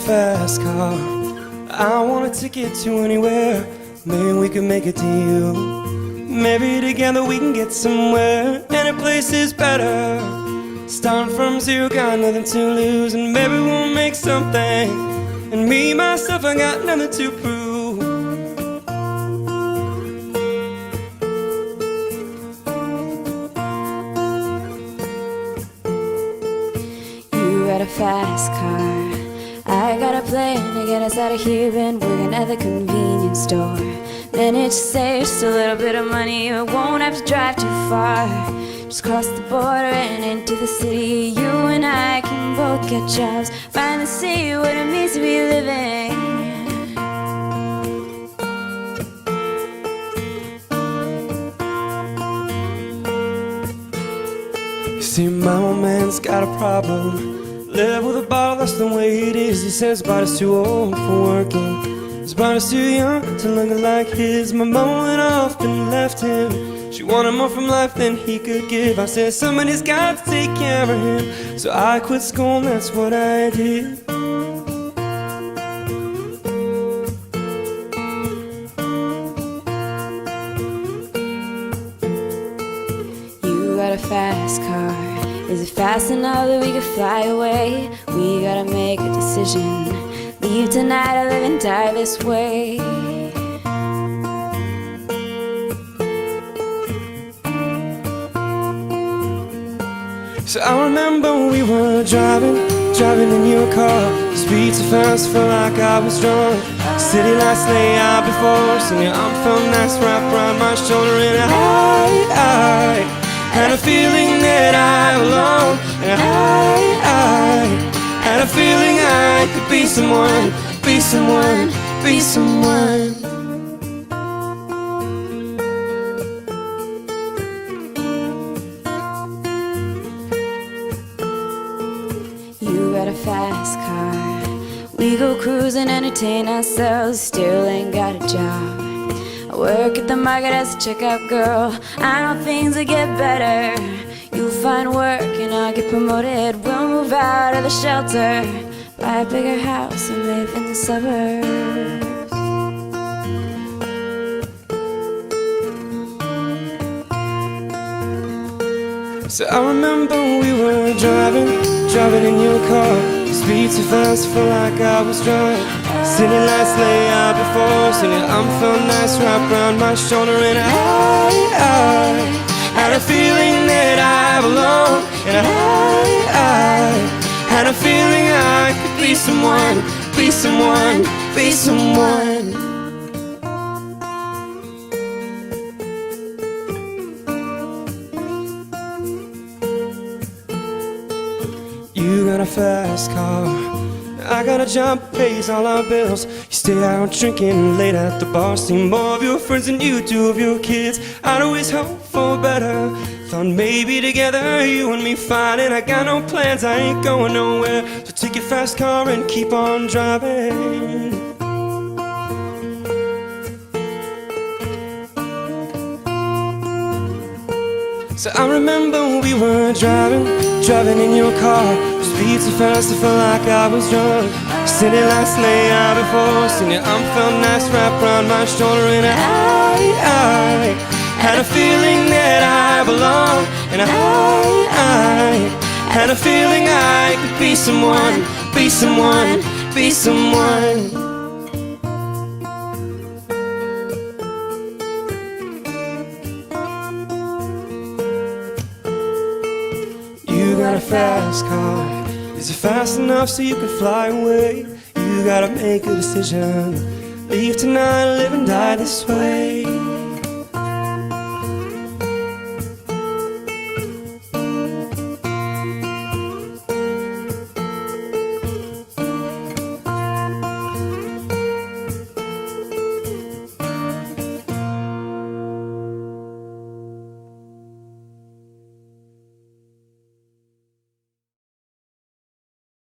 fast car. I want a ticket to anywhere. Maybe we can make a deal. Maybe together we can get somewhere. Any place is better. Starting from zero, got nothing to lose. And maybe we'll make something. And me, myself, I got nothing to prove. You got a fast car, I got a plan to get us out of here. Been working at the convenience store. Managed to save just a little bit of money. You won't have to drive too far. Just cross the border and into the city. You and I can both get jobs. Finally see what it means to be living. You see, my old man's got a problem. Live with a bottle, that's the way it is. He says his body's too old for working. His body's too young to look like his. My mama went off and left him. She wanted more from life than he could give. I said somebody's got to take care of him. So I quit school and that's what I did. You got a fast car. Is it fast enough that we could fly away? We gotta make a decision. Leave tonight or live and die this way. So I remember we were driving in your car. Speed so fast, felt like I was drunk. City lights lay out before us, and your arm felt nice wrapped around my shoulder. And I had a feeling that I belonged. And I had a feeling I could be someone, be someone, be someone. You got a fast car. We go cruising, entertain ourselves. Still ain't got a job. I work at the market as a checkout girl. I know things will get better. You'll find work and I'll get promoted. We'll move out of the shelter, buy a bigger house and live in the suburbs. So I remember we were driving in your car. Speed so fast, felt like I was drunk. City lights lay out before us, and your arm felt nice wrapped around my shoulder. And I had a feeling that I belonged. And I had a feeling I could be someone, be someone, be someone. You got a fast car, I got a job that pays all our bills. You stay out drinking late at the bar, see more of your friends than you do of your kids. I'd always hope for better. Thought maybe together you and me fine. I got no plans, I ain't going nowhere. So take your fast car and keep on driving. So I remember we were driving in your car. Speed so fast, I felt like I was drunk. City lights lay out before us, and your arm felt nice wrapped around my shoulder. And I had a feeling that I belonged. And I had a feeling I could be someone, be someone, be someone. You got a fast car. Is it fast enough so you can fly away? You gotta make a decision. Leave tonight, live and die this way.